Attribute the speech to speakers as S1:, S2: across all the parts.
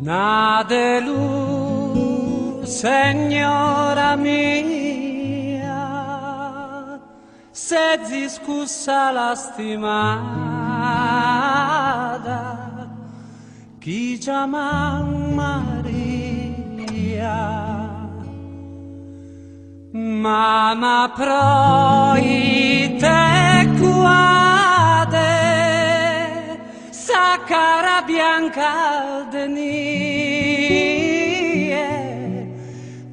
S1: Nadelu, signora mia, se discussa la stimata, chi chiama Maria, mamma proite cuade, sa cara bianca denie,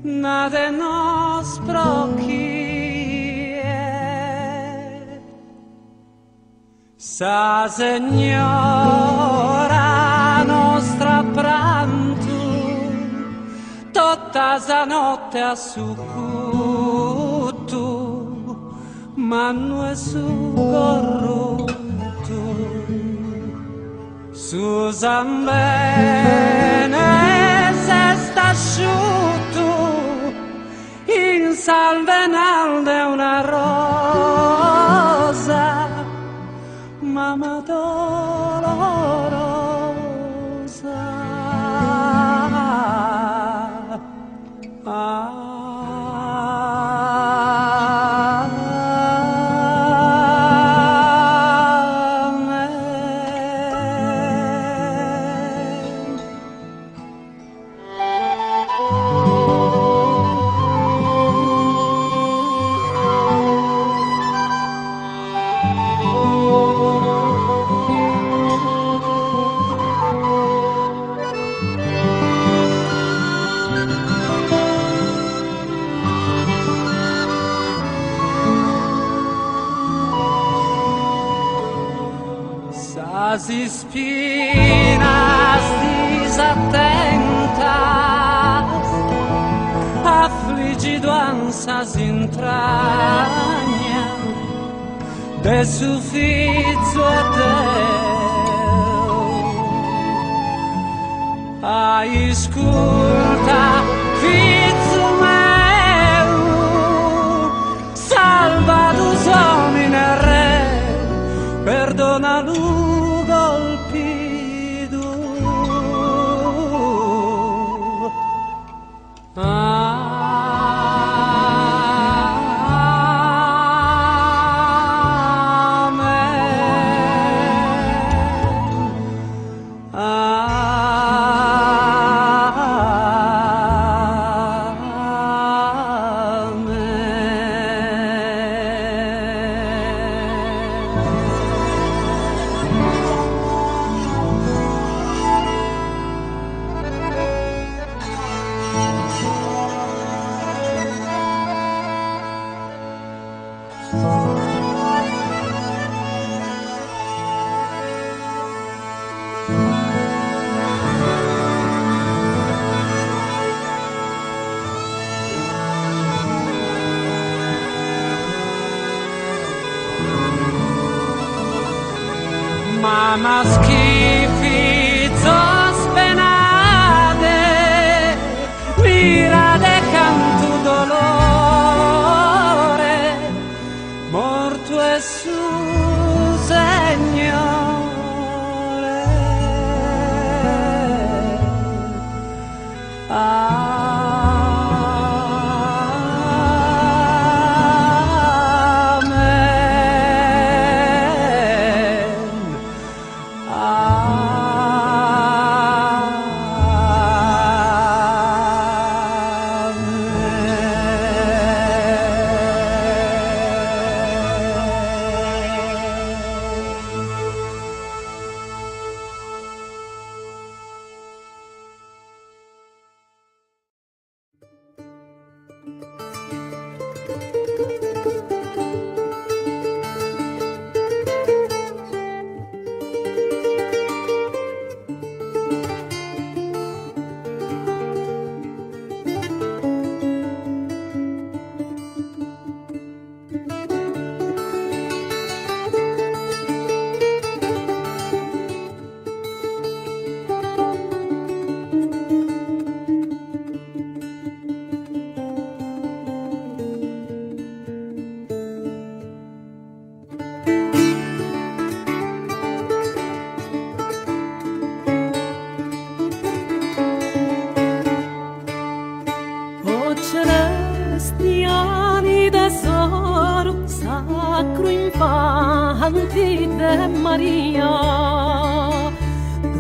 S1: nade nos prochie, sa signora nostra prantu, tutta sa notte a su cuttu, ma non è su corrutto. Susan bene se sta asciutto in salvenal de una rosa, mamma dolorosa. Si spinas disattentas, affligidoansas intragna, de su figlio e Deo. Ascolta, figlio meu, salva dus homine re, perdona lui. Mamma schifi spenade, mira de canto dolore, morto è su Signore. celesti ani tesoro sacro infanti de Maria.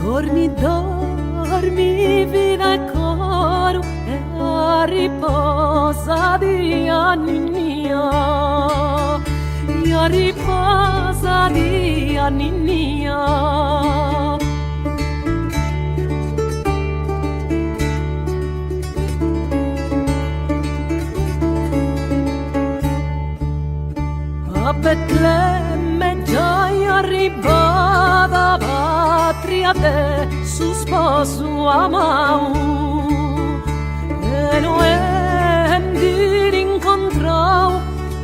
S1: Dormi, dormi, vita e coro, e a riposa di anni mia. E a riposa di anni mia. A Betlemme già è arrivata patria te su sposo amau e Noè ti rincontrò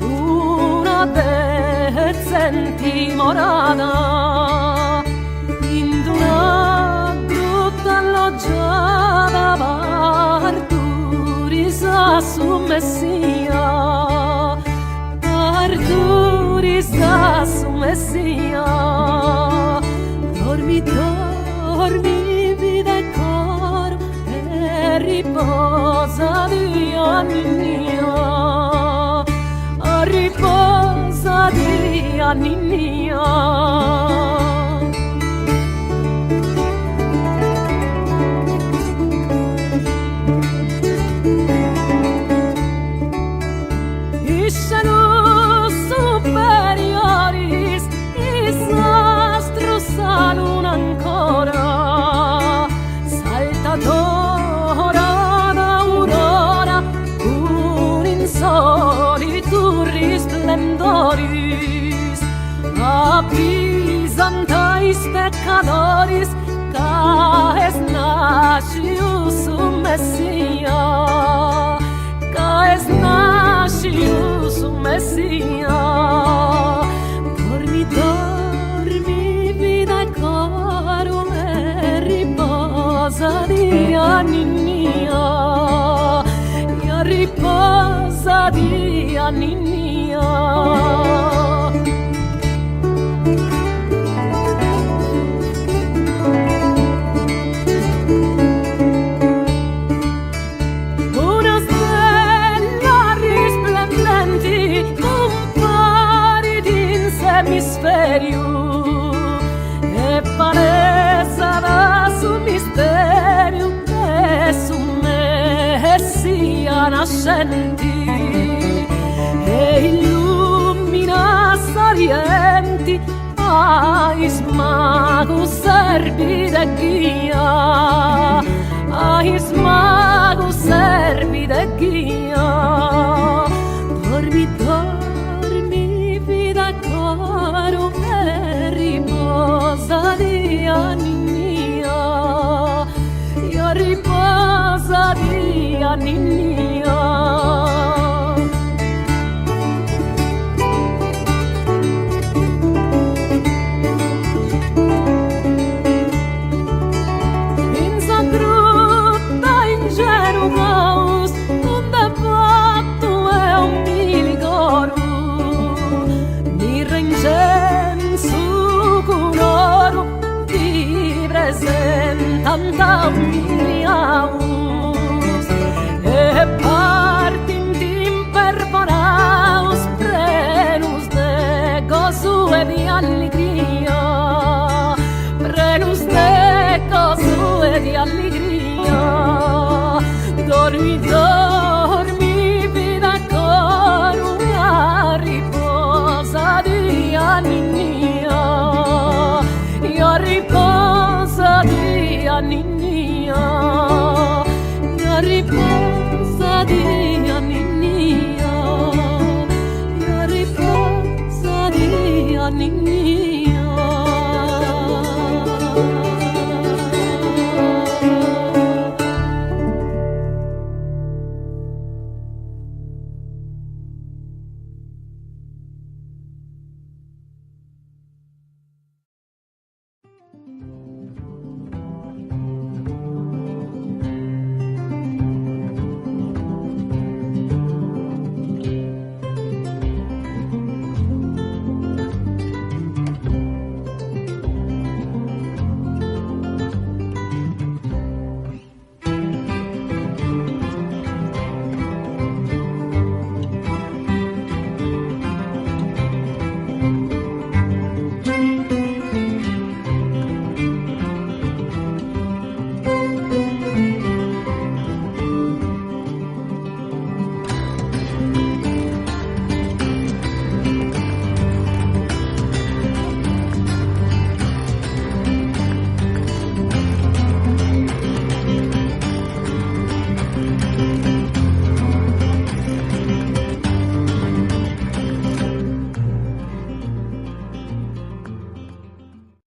S1: una decenti morata in una grotta alloggiata parturisa su Messia. Parturisa su Messia. Dormi, dormi, vita e coro, e riposa di anni mia. Riposa di anni mia. Superiores, disastro salun ancora, saltadora d'aurora, un insolitu resplendoris, abisantais pecadores, caes nascius Messia, caes nascius Messia. Dormi, dormi, vita e coro, e riposa di anni mia. E riposa di anni mia. Hemisferio e palesa da su misterio e su Messia nascenti e illumina salienti ais magus servi de guia, ais magus servi de guia. Dormi, dormi, vita caro, e riposa di anni mia. E riposa di anni mia.